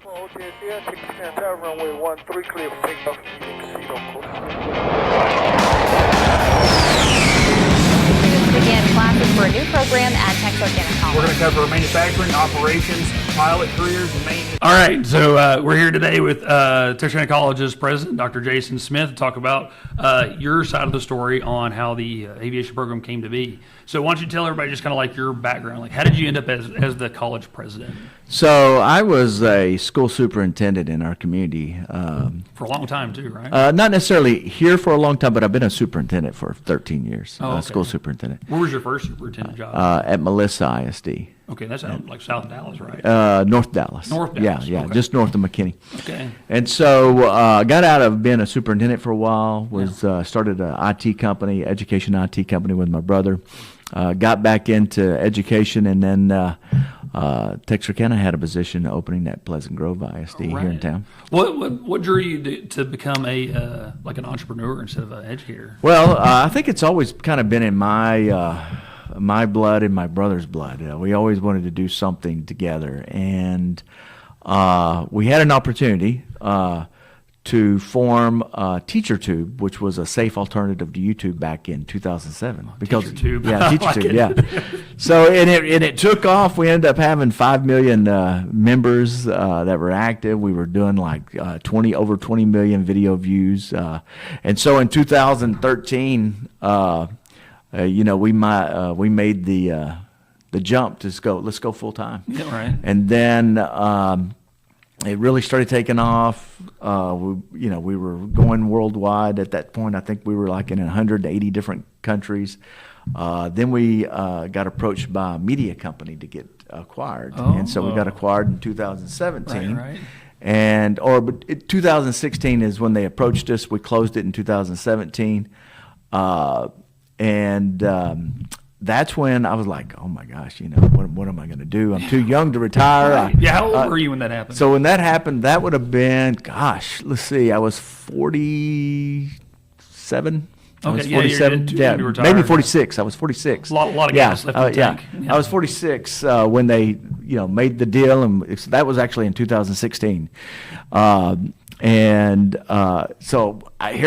OTSDN, Texarkana Tower, runway 13, clear for takeoff, exceed on course. Begin classes for a new program at Texarkana College. We're going to cover manufacturing, operations, pilot careers, and maintenance. All right, so we're here today with Texarkana College's president, Dr. Jason Smith, to talk about your side of the story on how the aviation program came to be. So why don't you tell everybody just kind of like your background, like how did you end up as the college president? So I was a school superintendent in our community. For a long time too, right? Not necessarily here for a long time, but I've been a superintendent for 13 years, Oh, okay. School superintendent. Where was your first superintendent job? At Melissa ISD. Okay, that's out like South Dallas, right? North Dallas. North Dallas, Yeah, okay. just north of McKinney. Okay. And so got out of being a superintendent for a while, started an IT company, education IT company with my brother. Got back into education, and then Texarkana had a position opening at Pleasant Grove ISD here in town. What drew you to become a like an entrepreneur instead of an educator? Well, I think it's always kind of been in my blood and my brother's blood. We always wanted to do something together, and we had an opportunity to form TeacherTube, which was a safe alternative to YouTube back in 2007. Because TeacherTube. Yeah, TeacherTube, Like yeah. So and it took off. We ended up having 5 million members that were active. We were doing like over 20 million video views, and so in 2013, we made the jump to let's go full time. Yeah, right. And then it really started taking off. We were going worldwide at that point. I think we were like in 180 different countries. Then we got approached by a media company to get acquired, and so we got acquired in 2017. Right. But 2016 is when they approached us. We closed it in 2017, that's when I was like, oh my gosh, what am I going to do? I'm too young to retire. Right. Yeah, how old were you when that happened? So when that happened, that would have been, let's see, I was 47. I was Okay, 47. too young to retire. Maybe 46. I was 46. A lot of gas left in the tank. I was 46 when they, made the deal, and that was actually in 2016. Here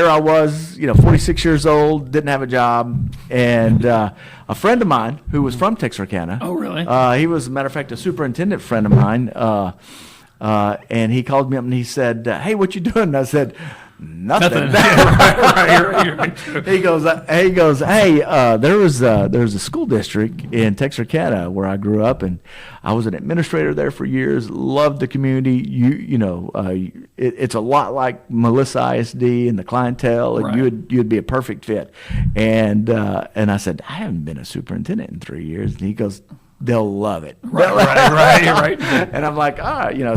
I was, 46 years old, didn't have a job, and a friend of mine who was from Texarkana. Oh, really? He was, as a matter of fact, a superintendent friend of mine, and he called me up and he said, "Hey, what you doing?" And I said, "Nothing." Right. He goes, "Hey, there was a school district in Texarkana where I grew up, and I was an administrator there for years. Loved the community. It's a lot like Melissa ISD and the clientele, and Right. you'd be a perfect fit." And I said, "I haven't been a superintendent in 3 years," and he goes, "They'll love it." Right. And I'm like,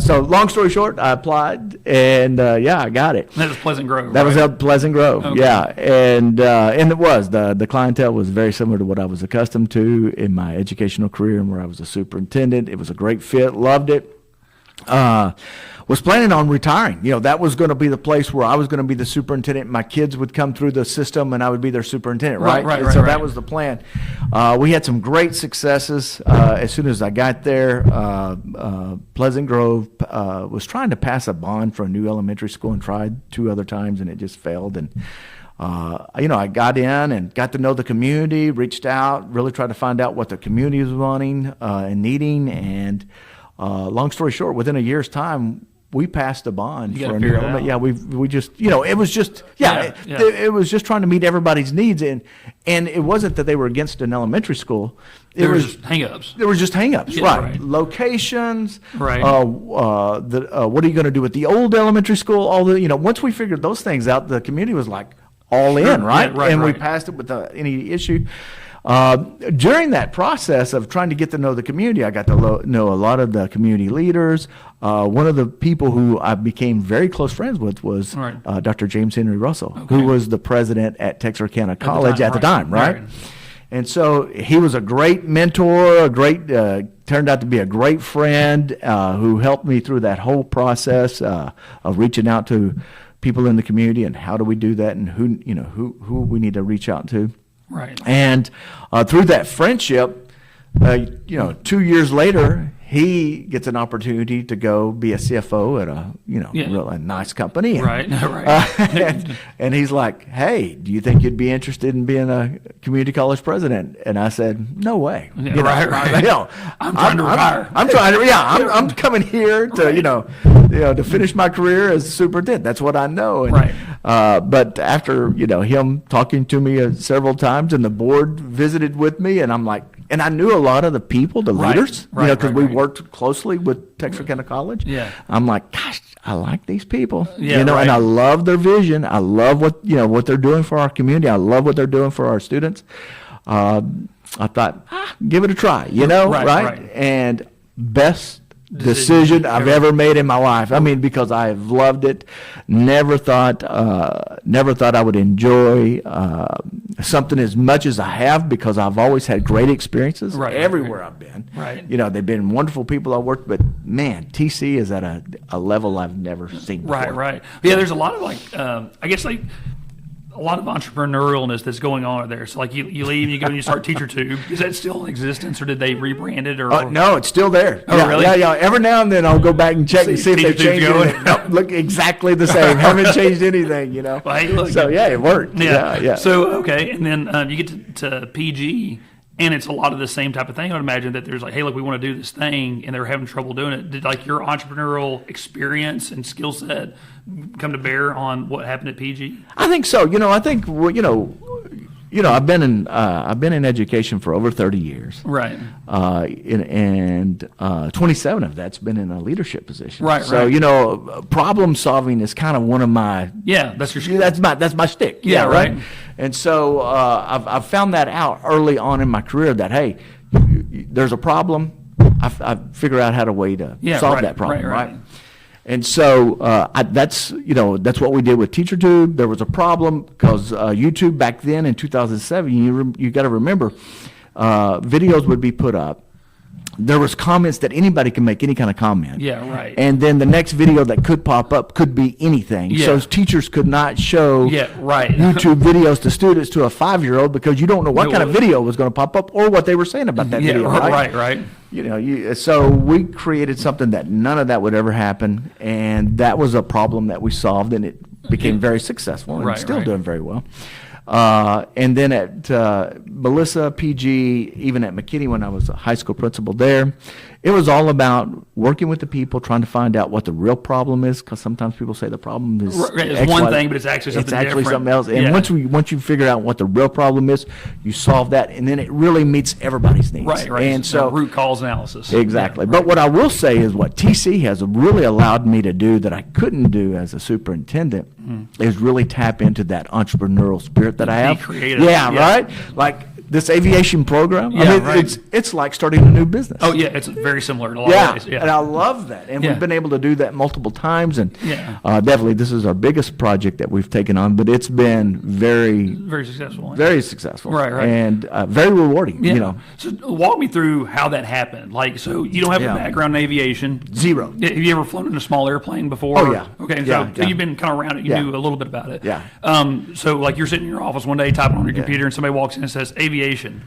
so long story short, I applied, and I got it. That was Pleasant Grove. That was up Pleasant Grove, Okay. yeah, and it was the clientele was very similar to what I was accustomed to in my educational career and where I was a superintendent. It was a great fit, loved it. Was planning on retiring. That was going to be the place where I was going to be the superintendent. My kids would come through the system, and I would be their superintendent. Right. So that was the plan. We had some great successes as soon as I got there. Pleasant Grove was trying to pass a bond for a new elementary school and tried 2 other times, and it just failed. And I got in and got to know the community, reached out, really tried to find out what the community was wanting and needing, and long story short, within a year's time, we passed a bond for a new element. Yeah, we just, it was just, it was just trying to meet everybody's needs, and it wasn't that they were against an elementary school. There was just hang-ups. There was just hang-ups, Yeah, right. Locations, Right. What are you going to do with the old elementary school? Once we figured ththose things out, the community was like all in, right? Yeah, right. We passed it without any issue. During that process of trying to get to know the community, I got to know a lot of the community leaders. One of the people who I became very close friends with was Right. Dr. James Henry Russell, Okay. who was the president at Texarkana College at the time, right? And so he was a great mentor, turned out to be a great friend who helped me through that whole process of reaching out to people in the community and how do we do that and who we need to reach out to. Right. And through that friendship, 2 years later, he gets an opportunity to go be a CFO at a a nice company, Right. and he's like, "Hey, do you think you'd be interested in being a community college president?" And I said, "No way." Yeah, right. I'm trying to retire. I'm coming here to to finish my career as a superintendent. That's what I know. And, Right. but after him talking to me several times, and the board visited with me, and I'm like, and I knew a lot of the people, the leaders, because we worked closely with Texarkana College. Yeah. I'm like, gosh, I like these people, Yeah, and right. I love their vision. I love what they're doing for our community. I love what they're doing for our students. I thought, give it a try, Right. And best decision I've ever made in my life. I mean, because I have loved it. Never thought I would enjoy something as much as I have, because I've always had great experiences everywhere I've been. Right. They've been wonderful people I worked with. Man, TC is at a level I've never seen before. Right. Yeah, there's a lot of I guess a lot of entrepreneurialness that's going on there. So you leave, you go and you start Teacher Tube. Is that still in existence, or did they rebrand it? Or no, it's still there. Oh, really? Yeah. Every now and then I'll go back and check and see if they changed it. Nope, look exactly the same. Haven't changed anything. Well, hey, look, so yeah, it worked. Yeah. So okay, and then you get to PG. And it's a lot of the same type of thing. I would imagine that there's hey, look, we want to do this thing, and they're having trouble doing it. Did your entrepreneurial experience and skill set come to bear on what happened at PG? I think so. I think I've been in education for over 30 years. Right. And 27 of that's been in a leadership position. Right. So problem solving is kind of one of my that's your skill. that's my stick. Yeah, right. And so I've found that out early on in my career that hey, there's a problem. I figure out how to solve that problem. Right. And so that's what we did with TeacherTube. There was a problem because YouTube back then in 2007, you got to remember, videos would be put up. There was comments that anybody can make any kind of comment. Yeah, right. And then the next video that could pop up could be anything. Yeah. So teachers could not show YouTube videos to students to a 5-year-old because you don't know what kind of video was going to pop up or what they were saying about that video. Right. So we created something that none of that would ever happen, and that was a problem that we solved, and it became very successful, and still doing very well. And then at Melissa, PG, even at McKinney when I was a high school principal there, it was all about working with the people, trying to find out what the real problem is, because sometimes people say the problem is it's one thing, but it's actually something different. It's actually something else. And once you figure out what the real problem is, you solve that, and then it really meets everybody's needs. Right. And so root cause analysis. Exactly. But what I will say is what TC has really allowed me to do that I couldn't do as a superintendent is really tap into that entrepreneurial spirit that I have. Be creative. Yeah, right? Like this aviation program. It's like starting a new business. Oh, yeah. It's very similar in a lot of ways. Yeah. And I love that. And we've been able to do that multiple times. And definitely this is our biggest project that we've taken on, but it's been very successful. Very successful. Right. And very rewarding, So walk me through how that happened. So you don't have a background in aviation. Zero. Have you ever flown in a small airplane before? Oh, yeah. Okay. So you've been kind of around it. You knew a little bit about it. Yeah. So you're sitting in your office one day typing on your computer and somebody walks in and says, aviation.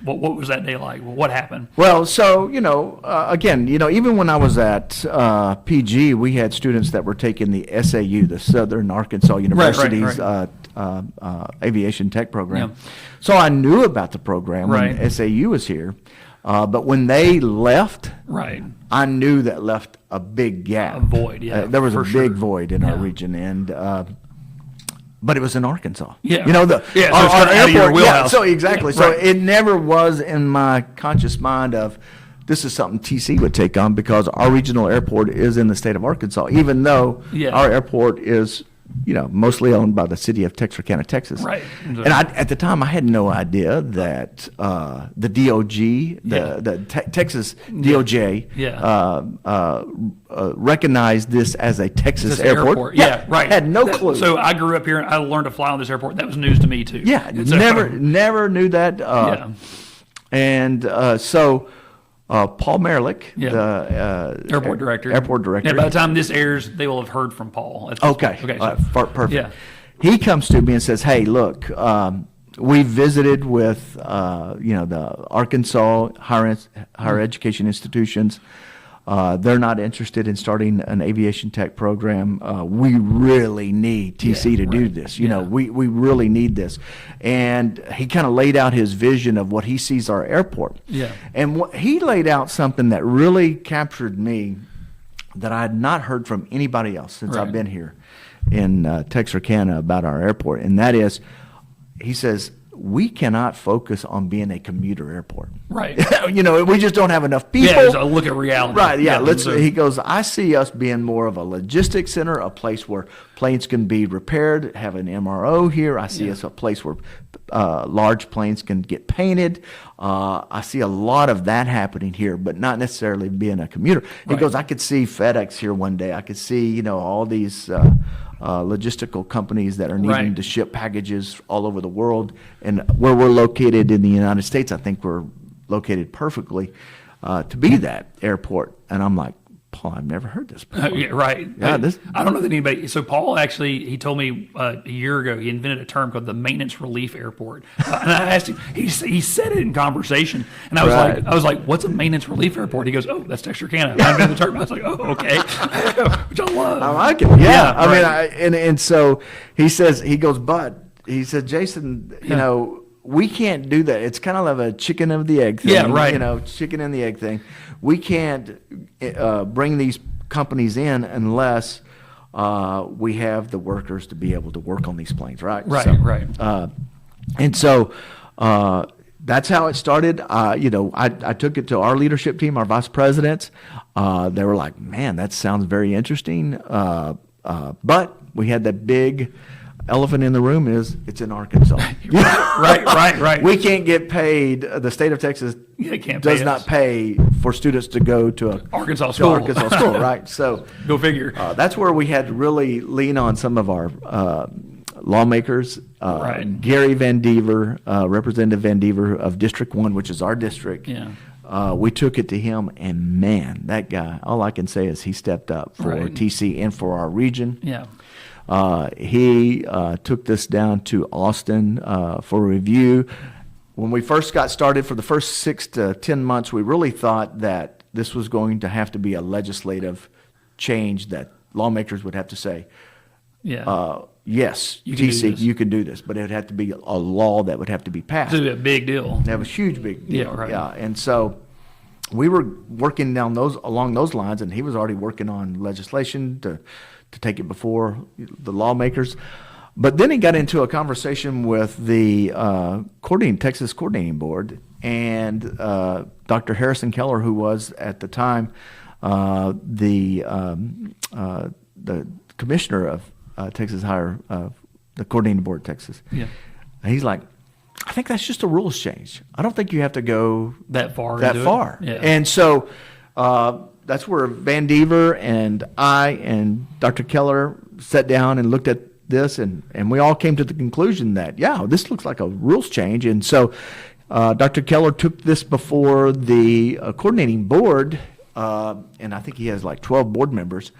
What was that day like? What happened? Well, so, again, even when I was at PG, we had students that were taking the SAU, the Southern Arkansas University's aviation tech program. Yeah. So I knew about the program when SAU was here. But when they left, I knew that left a big gap. A void, there was a big void in our region. And but it was in Arkansas. Yeah. So our airport. Yeah, so exactly. So it never was in my conscious mind of this is something TC would take on, because our regional airport is in the state of Arkansas, even though our airport is mostly owned by the city of Texarkana, Texas. Right. And at the time, I had no idea that the DOG, the Texas DOJ, recognized this as a Texas airport. Yeah, right. Had no clue. So I grew up here, and I learned to fly on this airport. That was news to me, too. Yeah, never knew that. And so... Paul Merlick, the airport director. Yeah, by the time this airs, they will have heard from Paul. Okay. Perfect. Yeah. He comes to me and says, "Hey, look, we visited with the Arkansas higher education institutions. They're not interested in starting an aviation tech program. We really need TC to do this. You know, we really need this. And he kind of laid out his vision of what he sees our airport. Yeah. And he laid out something that really captured me that I had not heard from anybody else since I've been here in Texarkana about our airport. And that is, he says, we cannot focus on being a commuter airport. Right. You know, we just don't have enough people. Yeah, just a look at reality. Right, yeah. He goes, I see us being more of a logistics center, a place where planes can be repaired, have an MRO here. I see us a place where large planes can get painted. I see a lot of that happening here, but not necessarily being a commuter. He goes, I could see FedEx here one day. I could see, you know, all these logistical companies that are needing to ship packages all over the world. And where we're located in the United States, I think we're located perfectly to be that airport. And I'm like, Paul, I've never heard this before. Yeah, right. Yeah, I don't know that anybody. So Paul actually, he told me a year ago he invented a term called the maintenance relief airport. And I asked him, he said it in conversation, and I was like, what's a maintenance relief airport? He goes, oh, that's Texarkana. I invented the term. I was like, oh, okay, which I love. I like it. Yeah, I mean, and so he says, he goes, but he said, Jason, you know, we can't do that. It's kind of a chicken of the egg thing. Yeah, right. You know, chicken and the egg thing. We can't bring these companies in unless we have the workers to be able to work on these planes, right? Right, so, right. And so that's how it started. You know, I took it to our leadership team, our vice presidents. They were like, man, that sounds very interesting. But we had that big elephant in the room is it's in Arkansas. Right. We can't get paid. The state of Texas does not pay for students to go to a Arkansas school, right? So go figure. That's where we had to really lean on some of our lawmakers. Gary Van Dever, Representative Van Dever of District 1, which is our district. Yeah. We took it to him, and man, that guy, all I can say is he stepped up for TC and for our region. Yeah. He took this down to Austin for review. When we first got started, for the first 6 to 10 months, we really thought that this was going to have to be a legislative change that lawmakers would have to say, yes, TC, you can do this, but it would have to be a law that would have to be passed. It's a big deal. That was a huge big deal. Yeah, right. Yeah, and so we were working along those lines, and he was already working on legislation to take it before the lawmakers. But then he got into a conversation with the Texas Coordinating Board, and Dr. Harrison Keller, who was at the time the commissioner of Texas Higher, the Coordinating Board of Texas. Yeah. He's like, I think that's just a rules change. I don't think you have to go that far. Yeah. And so that's where Van Dever and I and Dr. Keller sat down and looked at this, and we all came to the conclusion that, this looks like a rules change. And so Dr. Keller took this before the coordinating board, and I think he has like 12 board members,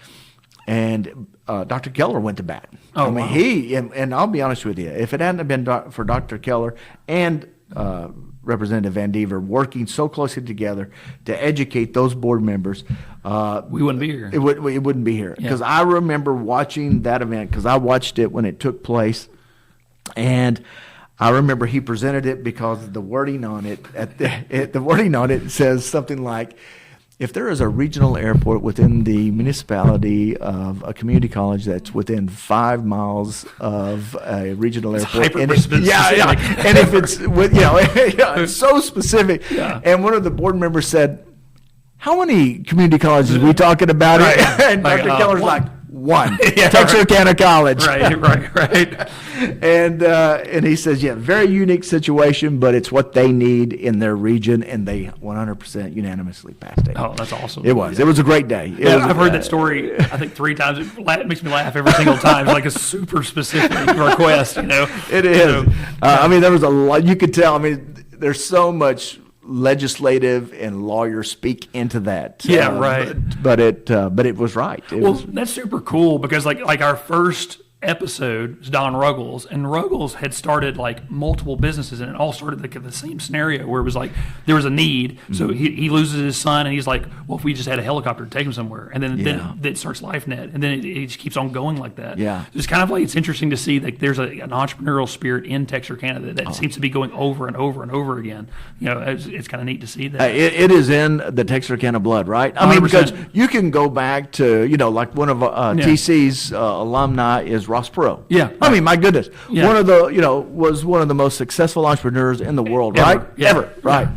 and Dr. Keller went to bat. Oh, I mean, wow. and I'll be honest with you, if it hadn't been for Dr. Keller and Representative Van Dever working so closely together to educate those board members, we wouldn't be here. It wouldn't be here. Because I remember watching that event, because I watched it when it took place, and I remember he presented it because the wording on it the wording on it says something like, if there is a regional airport within the municipality of a community college that's within 5 miles of a regional airport, and if it's it's so specific. Yeah. And one of the board members said, "How many community colleges are we talking about?" And Dr. Keller's like, one, Texarkana College. Right. And he says, very unique situation, but it's what they need in their region, and they 100% unanimously passed it. Oh, that's awesome. It was. It was a great day. I've heard that story, I think 3 times. It makes me laugh every single time. It's like a super specific request, It is. I mean, there was a lot. You could tell. I mean, there's so much legislative and lawyer speak into that. Right. But it was right. That's super cool, because like our first episode was Don Ruggles, and Ruggles had started like multiple businesses, and it all started like the same scenario where it was like there was a need, so he loses his son, and he's like, well, if we just had a helicopter to take him somewhere, and then it starts LifeNet, and then it just keeps on going like that. Yeah, it's kind of like it's interesting to see like there's an entrepreneurial spirit in Texarkana that seems to be going over and over and over again. You know, it's kind of neat to see that. It is in the Texarkana blood, right? I mean, 100%. because you can go back to, you know, like one of TC's alumni is Ross Perot. Yeah. I mean, my goodness. Yeah. One of the, you know, was one of the most successful entrepreneurs in the world, Ever. right? Yeah. Ever, right.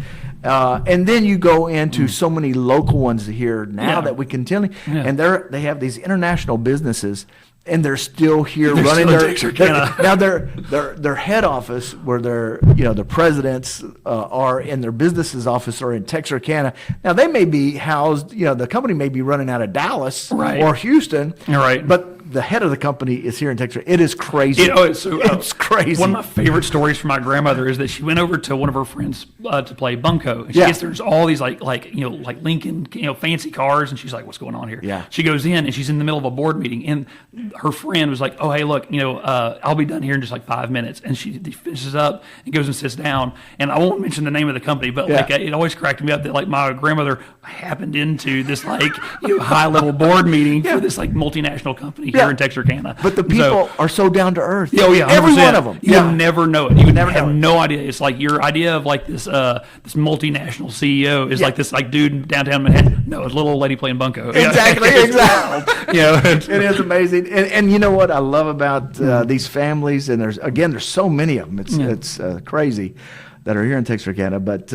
And then you go into so many local ones here now that we continue, and they have these international businesses, and they're still here running now their head office where the presidents are, and their businesses office are in Texarkana. Now they may be housed, the company may be running out of Dallas or Houston, but the head of the company is here in Texas. It is crazy. It's crazy. One of my favorite stories from my grandmother is that she went over to one of her friends to play bunco. And she gets there's all these like Lincoln fancy cars, and she's like, "What's going on here?" Yeah. She goes in and she's in the middle of a board meeting, and her friend was like, "Oh, hey, look, I'll be done here in just like 5 minutes." And she finishes up and goes and sits down. And I won't mention the name of the company, but like it always cracked me up that like my grandmother happened into this like high level board meeting for this like multinational company here in Texarkana. But the people are so down to earth. Oh yeah, 100%. Every one of them. You would never know it. You would never have no idea. It's like your idea of like this this multinational CEO is like this like dude in downtown Manhattan. No, it's a little old lady playing bunco. Exactly. It is amazing. And you know what I love about these families, and there's so many of them. It's crazy that are here in Texarkana, but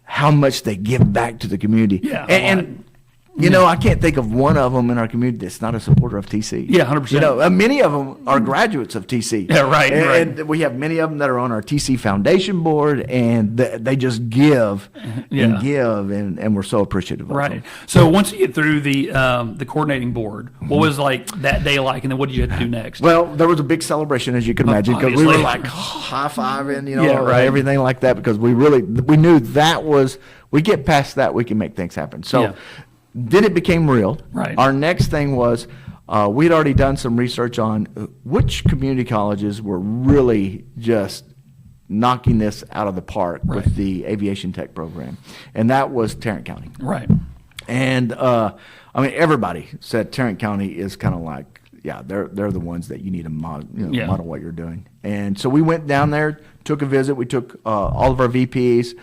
how much they give back to the community. Yeah, and I can't think of one of them in our community that's not a supporter of TC. Yeah, 100%. Many of them are graduates of TC. Yeah, right. And we have many of them that are on our TC Foundation board, and they just give and give, and we're so appreciative of them. So once you get through the coordinating board, what was like that day like, and then what did you have to do next? Well, there was a big celebration, as you can imagine, because we were like high-fiving, everything like that, because we knew that was, we get past that, we can make things happen. So. Then it became real. Right. Our next thing was we'd already done some research on which community colleges were really just knocking this out of the park with the aviation tech program, and that was Tarrant County. Right. And everybody said Tarrant County is kind of like, they're the ones that you need to model what you're doing. And so we went down there, took a visit. We took all of our VPs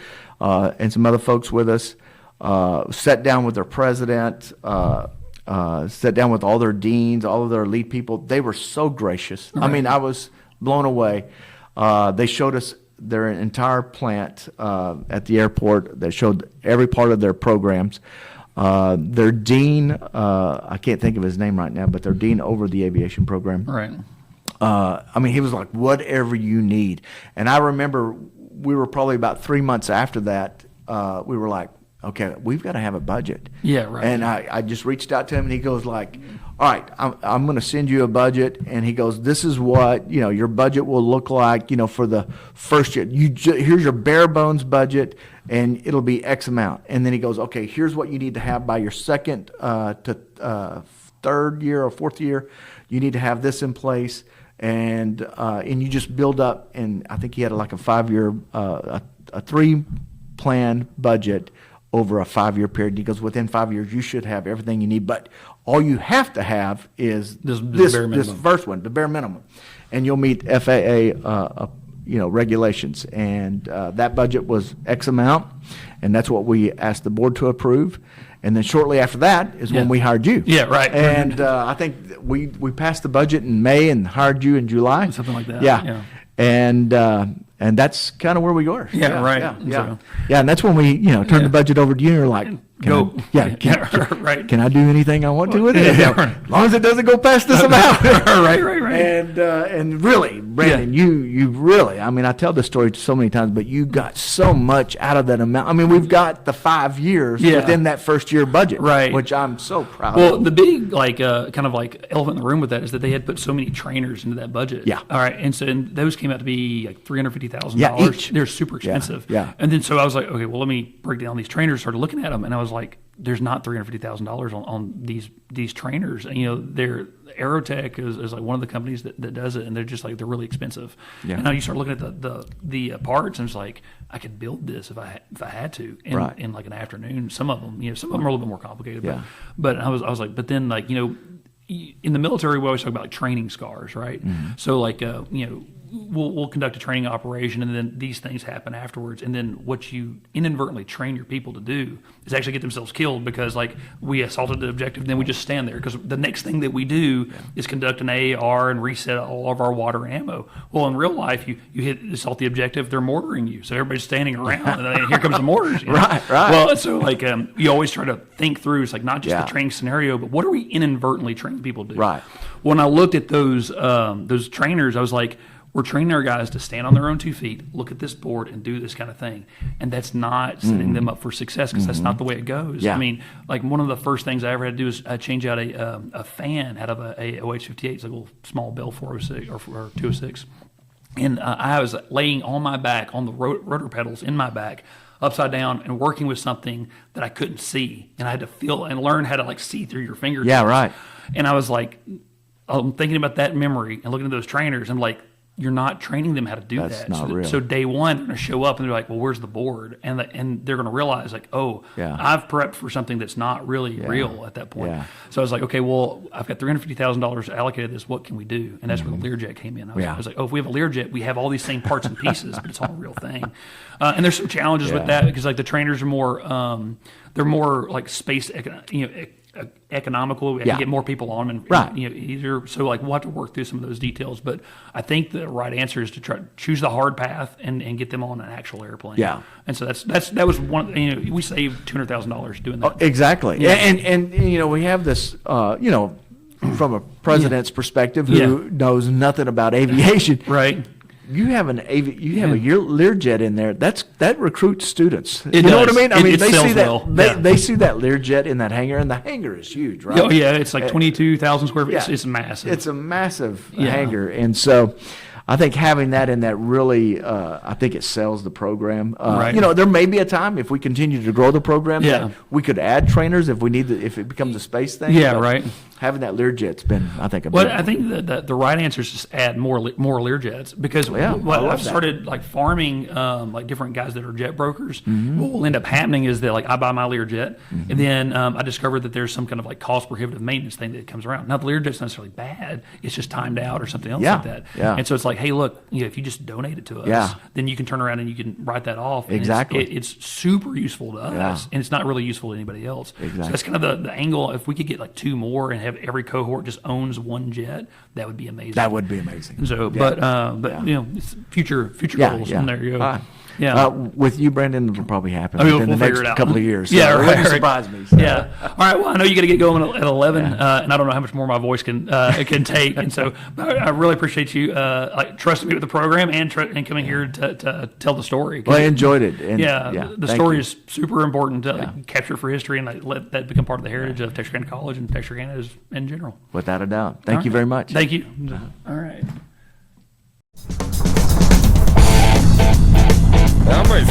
and some other folks with us. Sat down with their president, sat down with all their deans, all of their lead people. They were so gracious. Right. I mean, I was blown away. They showed us their entire plant at the airport. They showed every part of their programs. Their dean, I can't think of his name right now, but their dean over the aviation program. Right. He was like, whatever you need. And I remember we were probably about 3 months after that, we were like, okay, we've got to have a budget. Yeah, right. And I just reached out to him, and he goes like, all right, I'm going to send you a budget. And he goes, this is what, your budget will look like, for the first year. Here's your bare bones budget, and it'll be X amount. And then he goes, okay, here's what you need to have by your second to third year or fourth year. You need to have this in place. And you just build up. And I think he had like a 5-year, a 3-plan budget over a 5-year period. He goes, within 5 years, you should have everything you need. But all you have to have is this first one, the bare minimum. And you'll meet FAA regulations. And that budget was X amount. And that's what we asked the board to approve. And then shortly after that is when we hired you. Yeah, right. And I think we passed the budget in May and hired you in July. Something like that. Yeah. And that's kind of where we were. Yeah. Yeah, and that's when we, turned the budget over to you, and you're like, can I do anything I want to with it? As long as it doesn't go past this amount. Right. And really, Brandon, you really, I tell this story so many times, but you got so much out of that amount. We've got the 5 years within that first year budget, which I'm so proud of. Well, the big, kind of like elephant in the room with that is that they had put so many trainers into that budget. Yeah. All right. And so those came out to be like $350,000. Yeah, each. They're super expensive. Yeah. And then so I was like, okay, well, let me break down these trainers, started looking at them, and I was was like, there's not $350,000 on these trainers. And, Aerotech is like one of the companies that does it, and they're just like, they're really expensive. Yeah. And now you start looking at the parts, and it's like, I could build this if I had to in like an afternoon. Some of them, some of them are a little bit more complicated. Yeah. But I was like, but then like, in the military, we always talk about like training scars, right? Mm-hmm. So like, we'll conduct a training operation, and then these things happen afterwards. And then what you inadvertently train your people to do is actually get themselves killed, because like we assaulted the objective, and then we just stand there, because the next thing that we do is conduct an AAR and reset all of our water and ammo. Well, in real life, you assault the objective, they're mortaring you, so everybody's standing around, and then here comes the mortars. Right. Well, so like you always try to think through. It's like not just the training scenario, but what are we inadvertently training people to do? Right. When I looked at those trainers, I was like, we're training our guys to stand on their own 2 feet, look at this board, and do this kind of thing. And that's not setting them up for success, because that's not the way it goes. Yeah. I mean, like one of the first things I ever had to do is change out a fan out of a OH-58. It's like a little small Bell 406 or 206. And I was laying on my back on the rotor pedals in my back, upside down, and working with something that I couldn't see. And I had to feel and learn how to like see through your fingertips. Yeah, right. And I was like, I'm thinking about that memory and looking at those trainers, and like, you're not training them how to do That's that. not real. So day one, they're going to show up and they're like, well, where's the board? And they're going to realize like, oh, I've prepped for something that's not really real at that point. Yeah. So I was like, okay, well, I've got $350,000 allocated to this. What can we do? And that's where the Learjet came in. I was like, oh, if we have a Learjet, we have all these same parts and pieces, but it's all a real thing. And there's some challenges with that, because like the trainers are more, they're more like space, economical. We can get more people on them, and easier. So like we'll have to work through some of those details. But I think the right answer is to try to choose the hard path and get them on an actual airplane. Yeah. And so that was one. We saved $200,000 doing that. Oh, exactly. Yeah. And we have this from a president's perspective who knows nothing about aviation. Right. You have a Learjet in there. That recruits students. It you does. know what I mean? It they sells see that well. they see that Learjet in that hangar, and the hangar is huge, right? Oh yeah, it's like 22,000 square feet. Yeah. It's massive. It's a massive hangar, and so I think having that in that really, I think it sells the program. Right. There may be a time if we continue to grow the program that we could add trainers if we need if it becomes a space thing. Yeah, but right. Having that Learjet's been, I think, I think that the right answer is just add more Learjets, because I've started like farming like different guys that are jet brokers. What will end up happening is that like I buy my Learjet, and then I discover that there's some kind of like cost prohibitive maintenance thing that comes around. Now the Learjet's not necessarily bad; it's just timed out or something else like that. Yeah. And so it's like, hey, look, if you just donate it to us, then you can turn around and you can write that off. And Exactly. it's super useful to us, and it's not really useful to anybody else. Exactly. So that's kind of the angle. If we could get like 2 more and have every cohort just owns one jet, that would be amazing. That would be amazing. So, but it's future goals. And there you go. With you, Brandon, it'll probably happen we'll within the figure next it out. couple of years. So Yeah, it right. wouldn't surprise me. So. Yeah. All right. Well, I know you got to get going at 11, and I don't know how much more my voice can take. And so, I really appreciate you trusting me with the program and coming here to tell the story. Well, I enjoyed it. And, the story is super important to capture for history, and let that become part of the heritage of Texarkana College and Texarkana in general. Without a doubt. Thank you very much. Thank you. All right. I'm ready.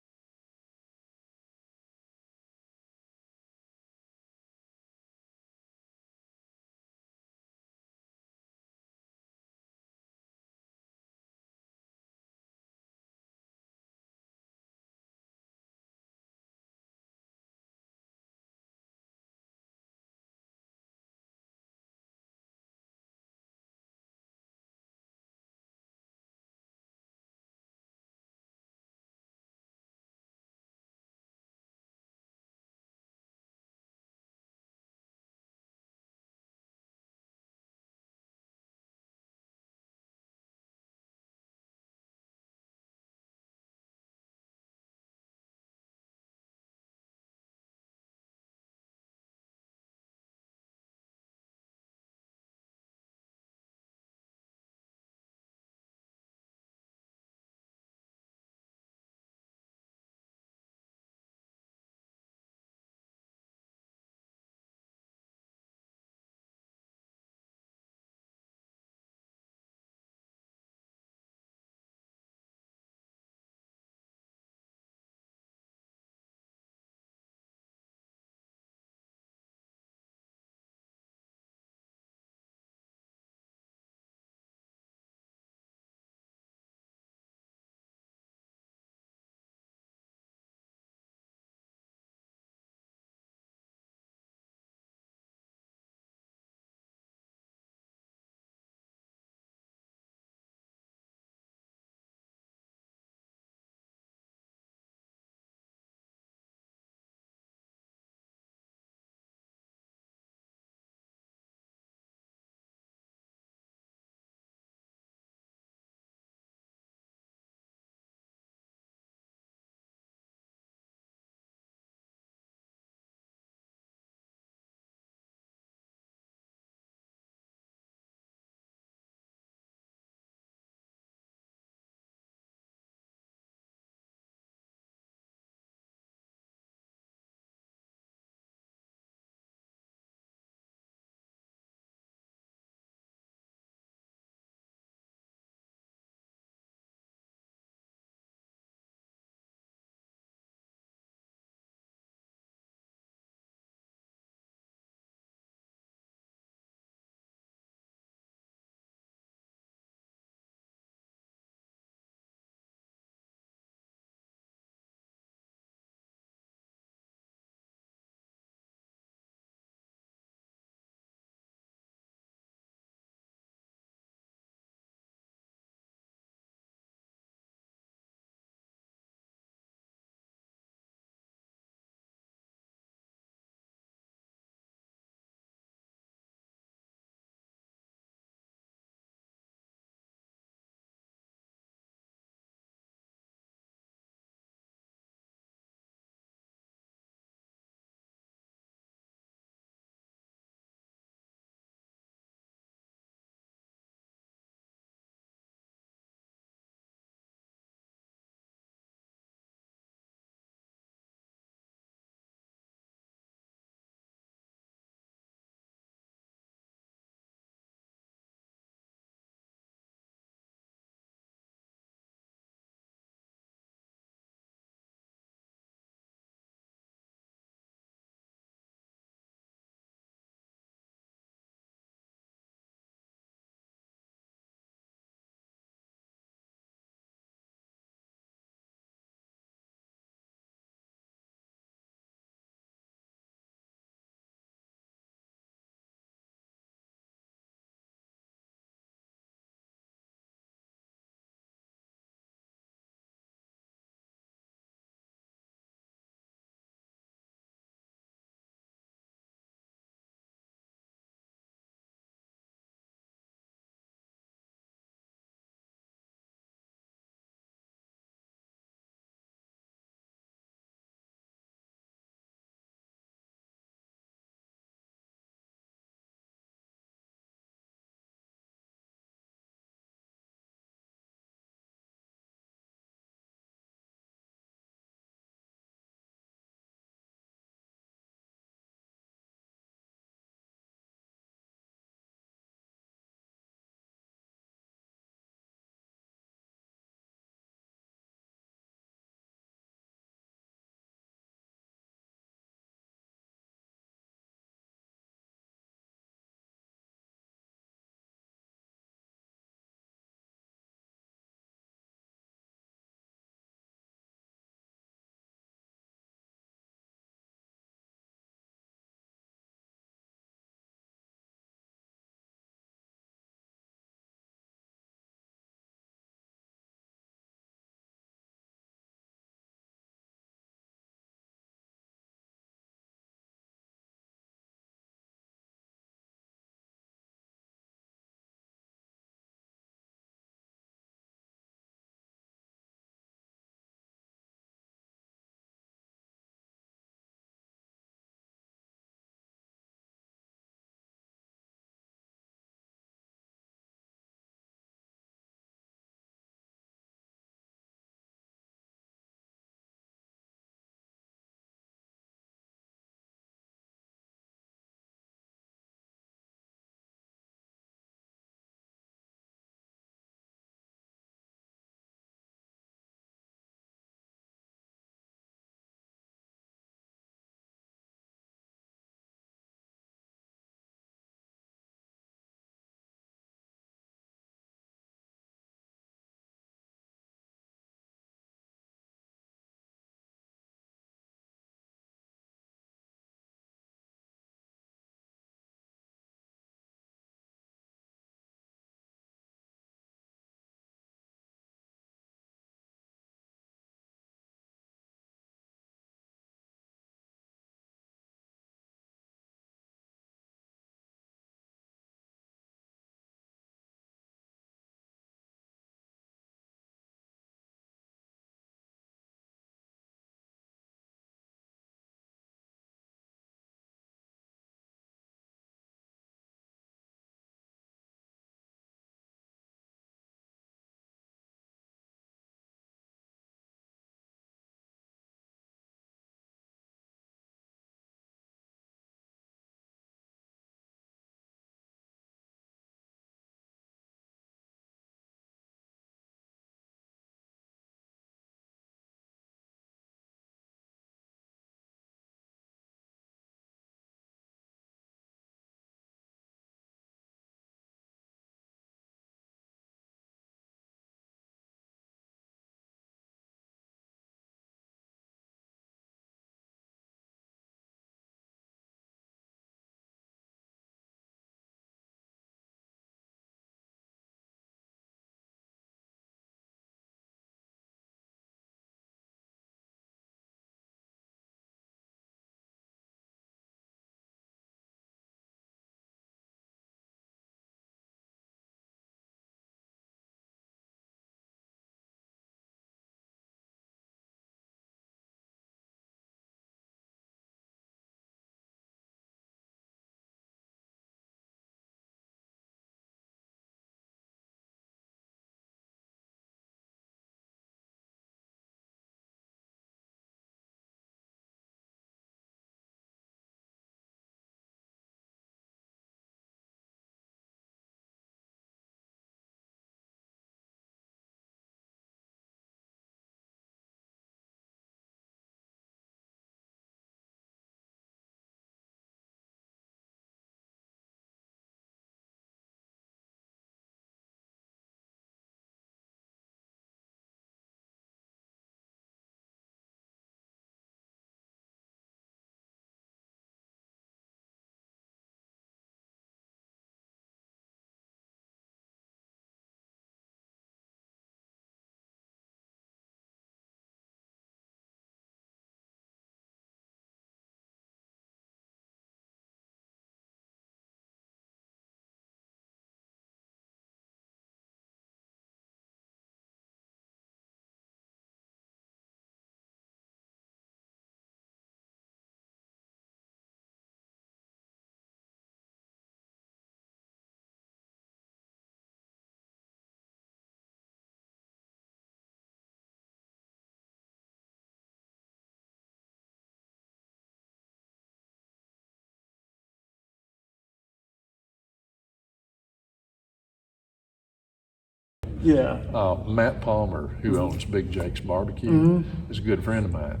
Yeah. Matt Palmer, who owns Big Jake's Barbecue, is a good friend of mine.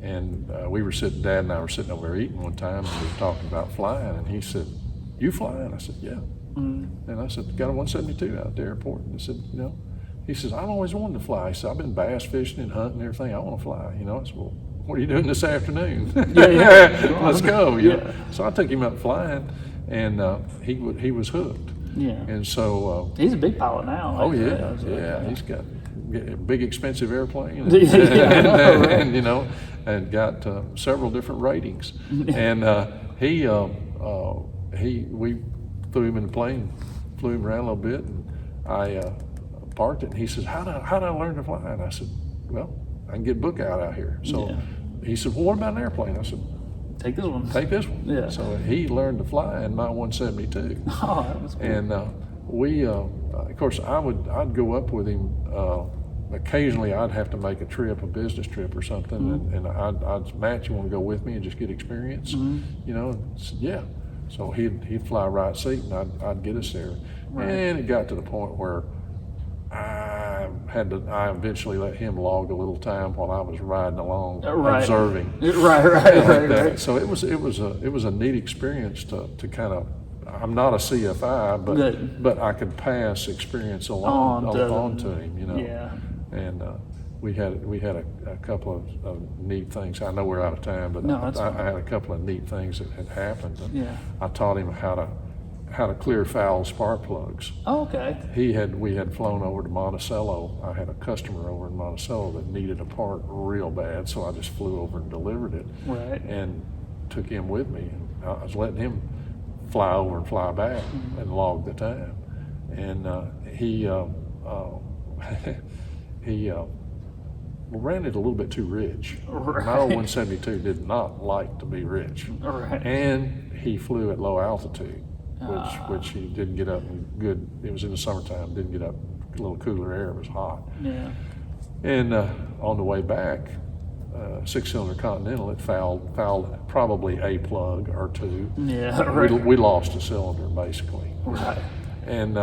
And Dad and I were sitting over there eating one time, and we were talking about flying, and he said, "You fly?" And I said, "Yeah." And I said, "Got a 172 out at the airport." And I said, he says, "I've always wanted to fly." He said, "I've been bass fishing and hunting and everything. I want to fly." I said, "Well, what are you doing this afternoon?" Let's go. So I took him up flying, and he was hooked. Yeah. And so he's a big pilot now. Oh yeah. He's got a big expensive airplane, and got several different ratings. And we threw him in the plane, flew him around a little bit, and I parked it. And he says, "How did I learn to fly?" And I said, "Well, I can get a book out here." So he said, "Well, what about an airplane?" I said, Take this one. Take this one. Yeah. So he learned to fly in my 172. Oh, that was cool. And we, of course, I'd go up with him. Occasionally, I'd have to make a business trip or something, and I'd Matt, you want to go with me and just get experience? And said, yeah. So he'd fly right seat, and I'd get us there. Right. And it got to the point where I eventually let him log a little time while I was riding along, observing. Right. So it was a neat experience to kind of. I'm not a CFI, but I could pass experience on to him, Yeah. And we had a couple of neat things. I know we're out of time, but I had a couple of neat things that had happened. I taught him how to clear foul spark plugs. Oh, okay. We had flown over to Monticello. I had a customer over in Monticello that needed a part real bad, so I just flew over and delivered it. Right. And took him with me. I was letting him fly over and fly back and log the time. And he ran it a little bit too rich. Right. My old 172 did not like to be rich. Right. And he flew at low altitude, which he didn't get up good. It was in the summertime, didn't get up a little cooler air, it was hot. Yeah. And on the way back, 6-cylinder Continental, it fouled probably a plug or two. Yeah, right. We lost a cylinder basically. Right. And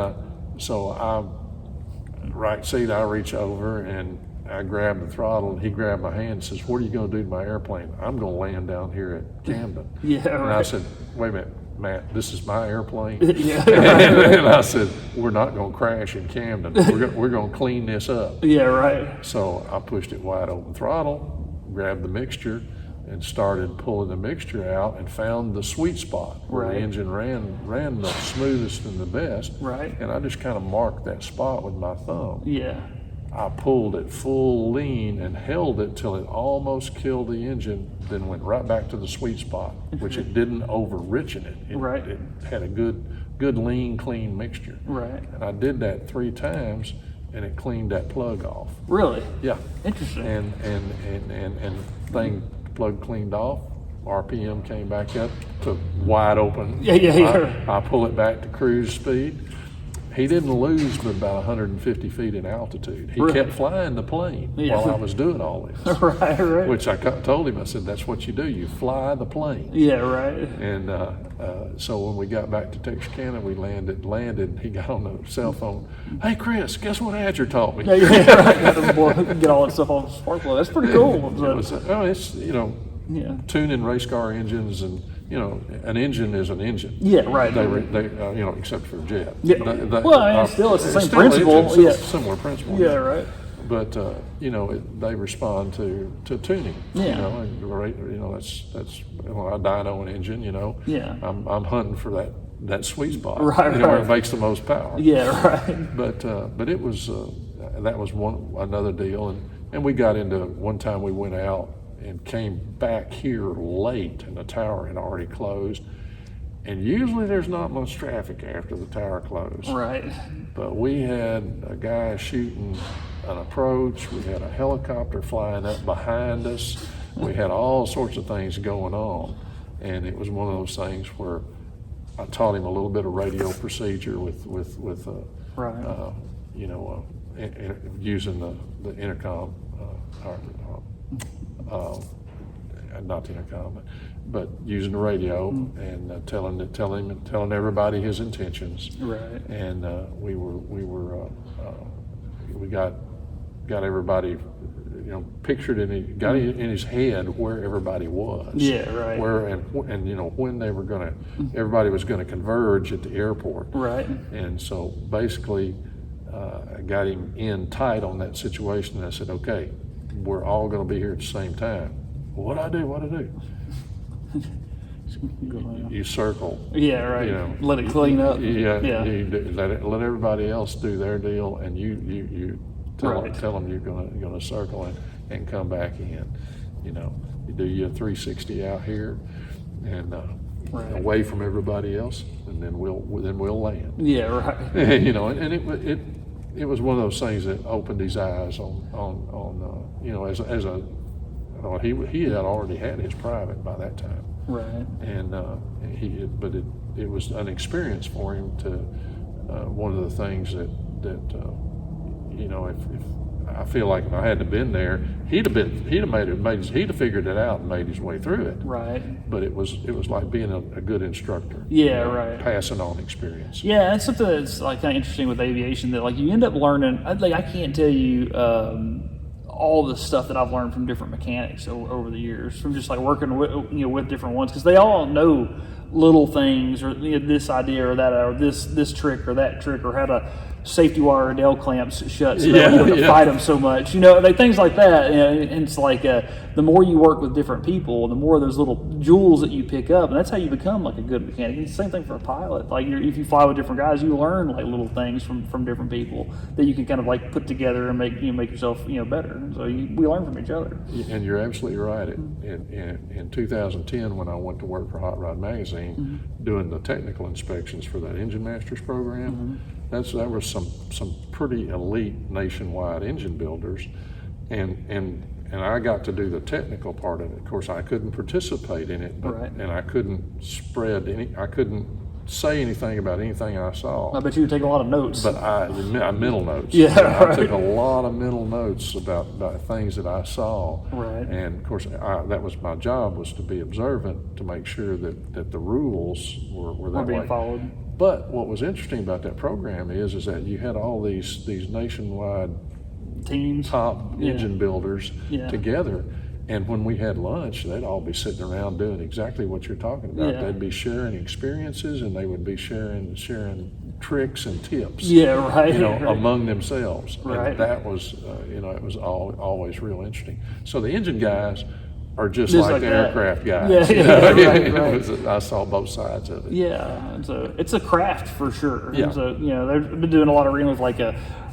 so right seat, I reach over and I grab the throttle, and he grabbed my hand and says, "What are you going to do to my airplane?" "I'm going to land down here at Camden." Yeah, right. And I said, "Wait a minute, Matt, this is my airplane." Yeah. And I said, "We're not going to crash in Camden. We're going to clean this up." Yeah, right. So I pushed it wide open throttle, grabbed the mixture, and started pulling the mixture out, and found the sweet spot where the engine ran the smoothest and the best. Right. And I just kind of marked that spot with my thumb. Yeah. I pulled it full lean and held it till it almost killed the engine, then went right back to the sweet spot, which it didn't over-richen it. It had a good lean, clean mixture. Right. And I did that 3 times, and it cleaned that plug off. Really? Yeah. Interesting. And plug cleaned off, RPM came back up to wide open. Yeah. I pull it back to cruise speed. He didn't lose but about 150 feet in altitude. He kept flying the plane while I was doing all this. Right. Which I told him, I said, "That's what you do. You fly the plane." Yeah, right. And so when we got back to Texarkana, we landed, and he got on the cell phone. "Hey, Chris, guess what Adger taught me?" Get all that stuff on spark plug. That's pretty cool. It's tuning race car engines, and an engine is an engine. Yeah, right. They except for a jet. Yeah. It's the same principle. It's a similar principle. Yeah, right. But they respond to tuning. Yeah. And that's a dyno engine. Yeah. I'm hunting for that sweet spot. Right. Where it makes the most power. Yeah, right. But it was that was another deal, and we got into one time we went out and came back here late, and the tower had already closed. And usually there's not much traffic after the tower closed. Right. But we had a guy shooting an approach. We had a helicopter flying up behind us. We had all sorts of things going on. And it was one of those things where I taught him a little bit of radio procedure with using the intercom, not the intercom, but using the radio and telling everybody his intentions. Right. And we were we got everybody, pictured got in his head where everybody was. Yeah, right. Where and when they were everybody was gonna converge at the airport. Right. And so basically, I got him in tight on that situation, and I said, okay, we're all gonna be here at the same time. Well, what do I do? You circle. Yeah, right. Let it clean up. Yeah. Yeah. Let everybody else do their deal, and you tell them you're gonna circle and come back in. You do your 360 out here, and away from everybody else, and then we'll land. Yeah, right. And it was one of those things that opened his eyes on he had already had his private by that time. Right. And it was an experience for him to one of the things that if I feel like if I hadn't been there, he'd have figured it out and made his way through it. Right. But it was like being a good instructor. Yeah, right. Passing on experience. Yeah, that's something that's like kind of interesting with aviation, that like you end up learning. I can't tell you all the stuff that I've learned from different mechanics over the years, from just like working with different ones, because they all know little things, or this idea or that, or this trick or that trick, or how to safety wire L clamps shut so you don't have to fight them so much, things like that. And it's like the more you work with different people, the more of those little jewels that you pick up, and that's how you become like a good mechanic. And it's the same thing for a pilot. Like if you fly with different guys, you learn like little things from different people that you can kind of like put together and make yourself better. So we learn from each other. And you're absolutely right. In 2010, when I went to work for Hot Rod Magazine, doing the technical inspections for that Engine Masters program, that was some pretty elite nationwide engine builders, and I got to do the technical part of it. Of course, I couldn't participate in it, and I couldn't I couldn't say anything about anything I saw. I bet you would take a lot of notes. But I mental notes. Yeah, I took a lot of mental notes about things that I saw. Right. And of course, that was my job, was to be observant, to make sure that the rules were that being way. followed. But what was interesting about that program is that you had all these nationwide teams, top engine builders Yeah. together. And when we had lunch, they'd all be sitting around doing exactly what you're talking about. Yeah. They'd be sharing experiences, and they would be sharing tricks and tips. Yeah, right. Among themselves. Right. And that was, it was always real interesting. So the engine guys are just like the that. aircraft guys. Right. I saw both sides of it. Yeah, it's a craft for sure. Yeah. So they've been doing a lot of reading with like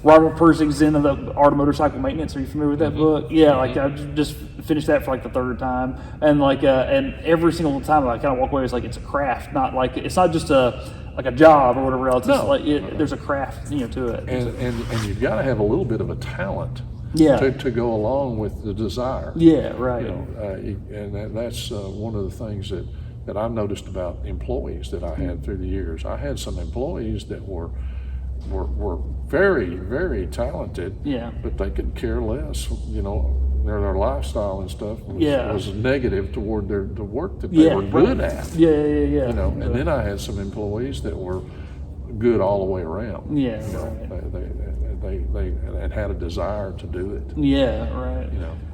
Robert Persing's Zen of the Art of Motorcycle Maintenance. Are you familiar with that book? Yeah, like I just finished that for like the third time, and and every single time I kind of walk away, it's like it's a craft, not like it's not just a job or whatever else. It's there's a craft to it. And you've got to have a little bit of a talent. Yeah. To go along with the desire. Yeah, right. And that's one of the things that I've noticed about employees that I had through the years. I had some employees that were very, very talented. Yeah. But they could care less. Their lifestyle and stuff was negative toward the work that they were good at. Yeah. And then I had some employees that were good all the way around. Yeah. They had a desire to do it. Yeah, right.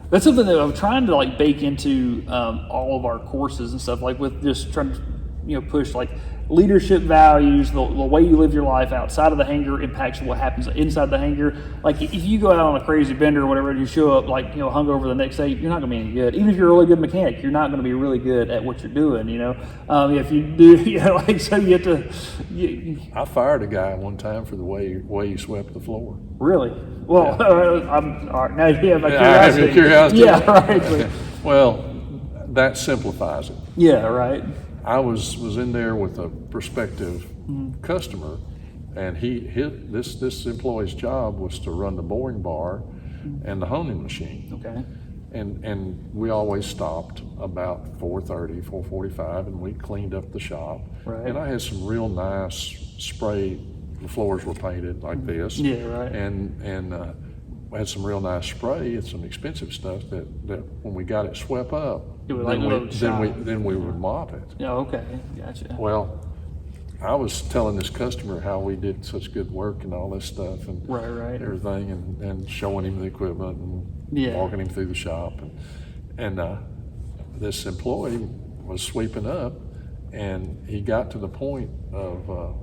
That's something that I'm trying to like bake into all of our courses and stuff, like with just trying to push like leadership values, the way you live your life outside of the hangar impacts what happens inside the hangar. Like if you go out on a crazy bender or whatever and you show up like hungover the next day, you're not going to be any good. Even if you're a really good mechanic, you're not going to be really good at what you're doing. If you do, so you have to. I fired a guy one time for the way he swept the floor. Really? Well, I'm all right. Now you have my I have your curiosity. Yeah, right. Well, that simplifies it. Yeah, right. I was in there with a prospective customer, and this employee's job was to run the boring bar and the honing machine. Okay. And we always stopped about 4:30, 4:45, and we cleaned up the shop. Right. And I had some real nice spray. The floors were painted like this. Yeah, right. And we had some real nice spray and some expensive stuff that when we got it swept up, It would then we would mop it. Yeah, okay, gotcha. Well, I was telling this customer how we did such good work and all this stuff and Right. everything, and showing him the equipment and Yeah. walking him through the shop, and this employee was sweeping up, and he got to the point of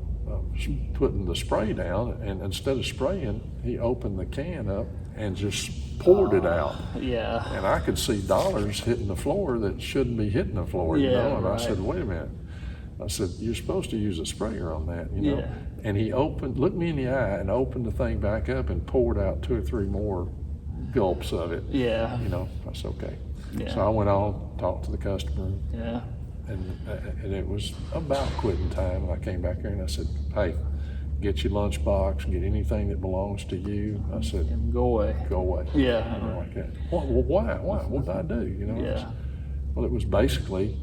putting the spray down, and instead of spraying, he opened the can up and just poured it out. Yeah. And I could see dollars hitting the floor that shouldn't be hitting the floor, you Yeah, know. And right. I said, wait a minute. I said, you're supposed to use a sprayer on that, you know. Yeah. And he looked me in the eye and opened the thing back up and poured out 2 or 3 more gulps of it. Yeah. You know, I said, okay. Yeah. So I went on, talked to the customer, Yeah. and it was about quitting time. And I came back here and I said, hey, get your lunchbox, get anything that belongs to you. I said, Go away. go away. Yeah. You know, like that. Well, why? What did I do? You know? Yeah. Well, it was basically,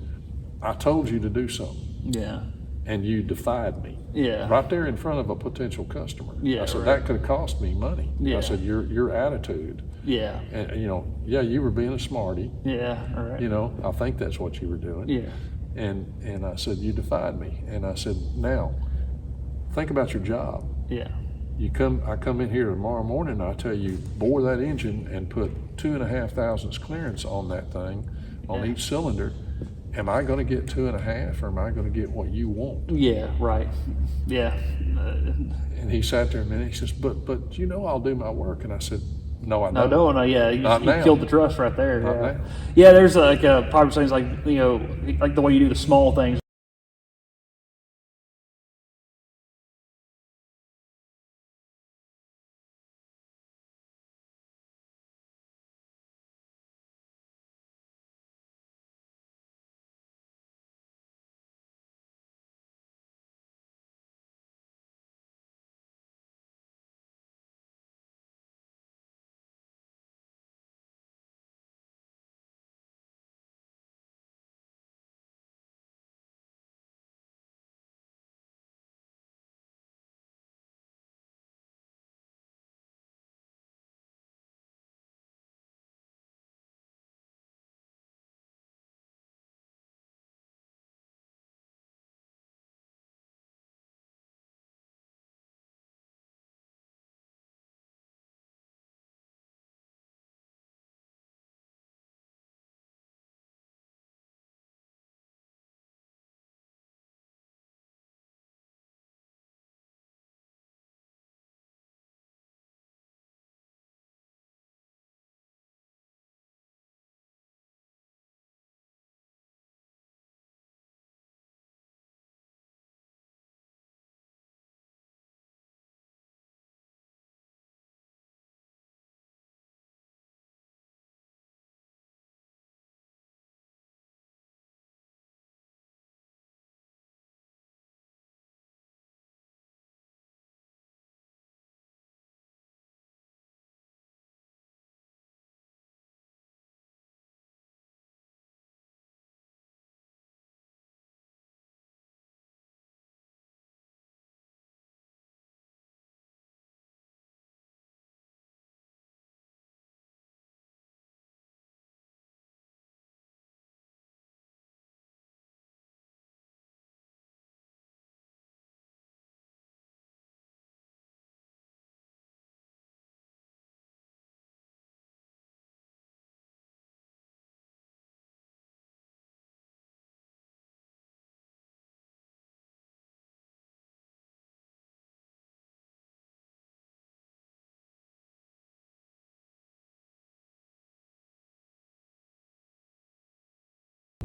I told you to do something, Yeah. and you defied me. Yeah. Right there in front of a potential customer. Yeah, I said, right. that could have cost me money. Yeah. I said, your attitude. Yeah. And, you know, yeah, you were being a smarty. Yeah. All right. You know, I think that's what you were doing. Yeah. And I said, you defied me. And I said, now, think about your job. Yeah. I come in here tomorrow morning and I tell you, bore that engine and put 2.5 thousandths clearance on that thing, on Yeah. each cylinder. Am I going to get 2.5, or am I going to get what you want? Yeah. Right. Yeah. And he sat there a minute. He says, but you know I'll do my work. And I said, no, I No, don't. no, yeah, you Not now. killed the trust right there. Not Yeah. now. Yeah, there's like popular things like, you know, like the way you do the small things.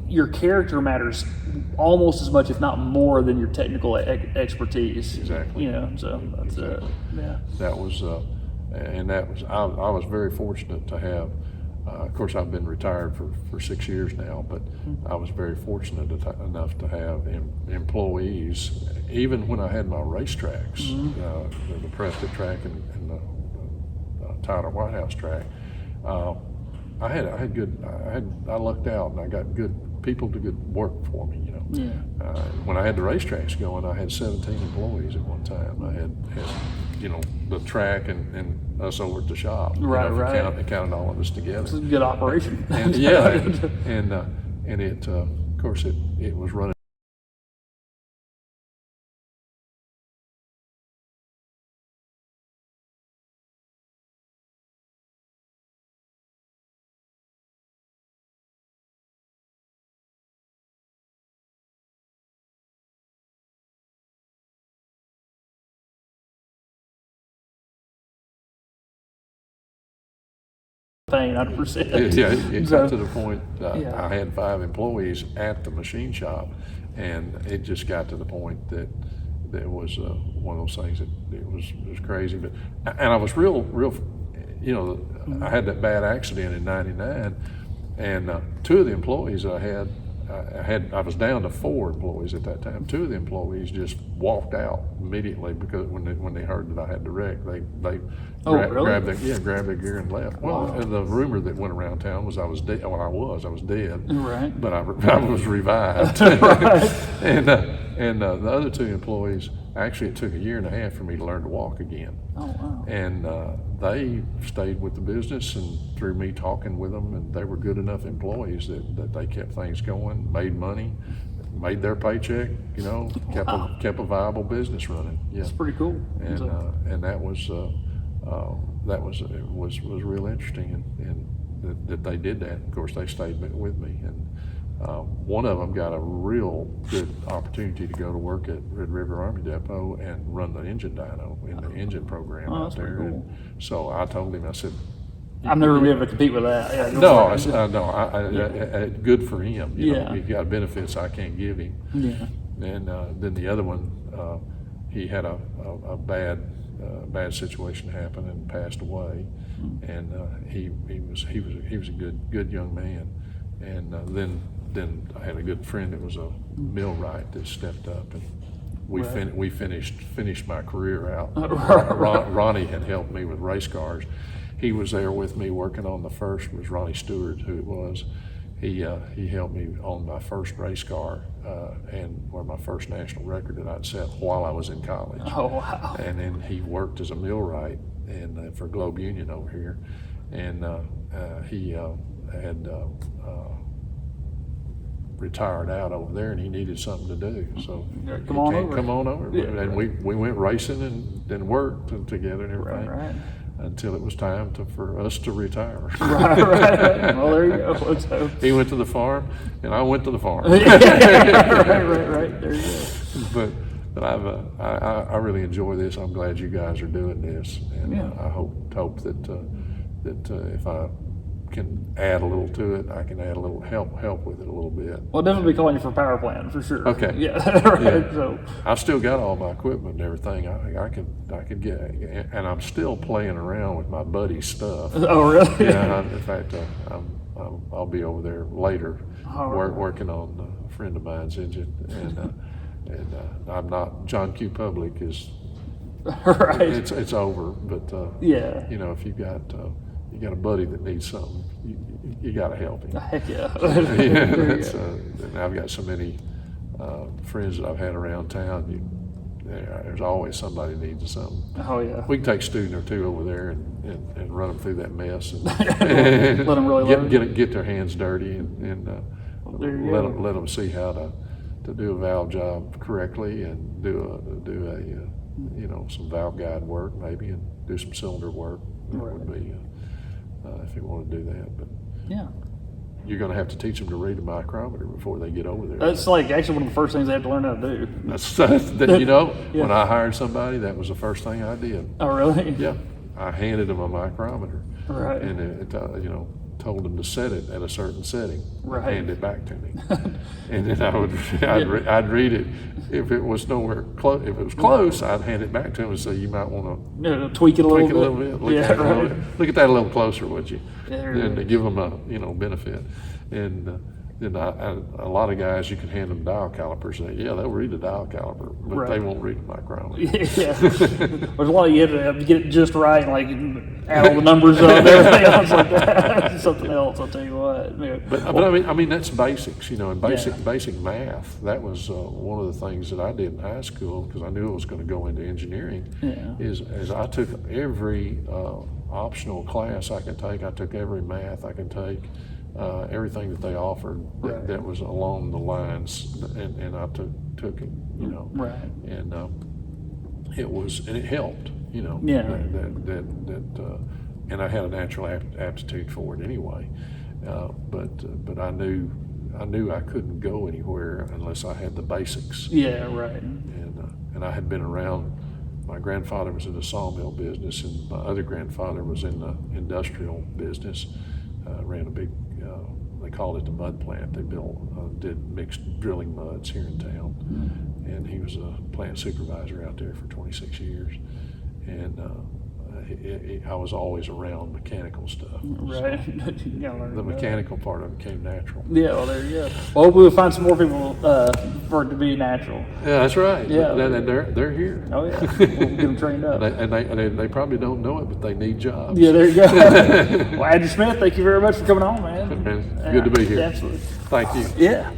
Your character matters almost as much, if not more, than your technical expertise. Exactly. You know, so that's it. Yeah. That was, I was very fortunate to have, of course, I've been retired for 6 years now, but I was very fortunate enough to have employees, even when I had my racetracks, the Prescott track and the Tyler White House track. I lucked out and I got good people to good work for me, you know. Yeah. When I had the racetracks going, I had 17 employees at one time. I had you know, the track and us over at the shop. Right, you know, right. It counted all of us together. It's a good operation. And yeah, and it, of course, it was running pain 100%. Yeah, it So- got to the point, Yeah. I had 5 employees at the machine shop, and it just got to the point that it was one of those things that it was crazy. But and I was real, you know, I had that bad accident in '99, and 2 of the employees I was down to 4 employees at that time. 2 of the employees just walked out immediately because when they heard that I had the wreck, they Really? grabbed their gear and left. Well, and the rumor that went around town was I was dead. Well, I was dead. Right. But I was revived. and the other 2 employees, actually, it took a year and a half for me to learn to walk again. Oh, wow. And they stayed with the business, and through me talking with them, and they were good enough employees that they kept things going, made money, made their paycheck, you know, kept a viable business running. Yeah, It's pretty cool. and So- and that was real interesting, and that they did that. Of course, they stayed with me, and one of them got a real good opportunity to go to work at Red River Army Depot and run the engine dyno in the engine program Oh, out that's there. pretty cool. And so I told him, I said, I've never been able to compete with that. Yeah, no, go for it. I good for him. You know, Yeah. he got benefits I can't give him. Yeah. And then the other one, he had a bad situation happen and passed away. And he was a good young man. And then I had a good friend that was a millwright that stepped up, and we finished my career out. Ronnie had helped me with race cars. He was there with me working on the first, was Ronnie Stewart, who it was. He helped me on my first race car or my first national record that I'd set while I was in college. Oh, wow. And then he worked as a millwright for Globe Union over here, and he had retired out over there, and he needed something to do. So Yeah, he come on came- over. Come on over, Yeah. and we went racing and worked together and everything. Right. Until it was time for us to retire. Right. Well, there you go. So, He went to the farm, and I went to the farm. right. There you go. But I really enjoy this. I'm glad you guys are doing this, and Yeah. I hope that if I can add a little to it, I can add a little help with it a little bit. Well, definitely be calling you for power plant for sure. Okay. Yeah. Right. Yeah. So, I've still got all my equipment and everything. I could get, and I'm still playing around with my buddy's stuff. oh, really? Yeah, in fact, I'll be over there later All right. working on a friend of mine's engine, and I'm not. John Q. Public is right. it's over, but Yeah. you know, if you got a buddy that needs something, you got to help him. Heck yeah. Yeah, There you that's, go. and I've got so many friends that I've had around town. There's always somebody that needs something. Oh, yeah. We can take a student or 2 over there and run them through that mess and Let them really learn. get their hands dirty and there you let go. them see how to do a valve job correctly and do some valve guide work maybe, and do some cylinder work. That would be if you want to do that. But Yeah. you're going to have to teach them to read a micrometer before they get over there. That's like actually one of the first things they have to learn how to do. That's you know, Yeah. when I hired somebody, that was the first thing I did. Oh, really? Yeah, I handed them a micrometer, Right. and told them to set it at a certain setting. Right. And hand it back to me, and then I'd read it. If it was nowhere close, if it was close, I'd hand it back to them and say, "You might want to Yeah, tweak it a tweak little it a bit. little bit. Yeah, right. Look at that a little closer, would you?" Yeah, And to right. give them a benefit. And then a lot of guys, you can hand them dial calipers. They'll read the dial caliper, but Right. they won't read the micrometer. Yeah. There's a lot you have to get it just right, like add all the numbers up and everything else like that. Something else, I'll tell you what. Yeah. But I mean that's basics, and basic math. That was one of the things that I did in high school because I knew I was going to go into engineering. Yeah. Is I took every optional class I could take. I took every math I could take. Everything that they offered Right. that was along the lines, and I took it, Right. and it helped, Yeah. and I had a natural aptitude for it anyway, but I knew I couldn't go anywhere unless I had the basics, Yeah, right. and I had been around my grandfather was in the sawmill business, and my other grandfather was in the industrial business. Ran a big, they called it the mud plant. They did mixed drilling muds here in town, and he was a plant supervisor out there for 26 years. And I was always around mechanical stuff. Right. You gotta learn The that. mechanical part of it came natural. Yeah, well, there you go. Well, hopefully we'll find some more people for it to be natural. Yeah, that's right. Yeah. And they're here. Oh, yeah. We'll get them trained up. And they probably don't know it, but they need jobs. Yeah, there you go. Well, Andrew Smith, thank you very much for coming on, man. And good to be here. Absolutely. Thank you. Yeah.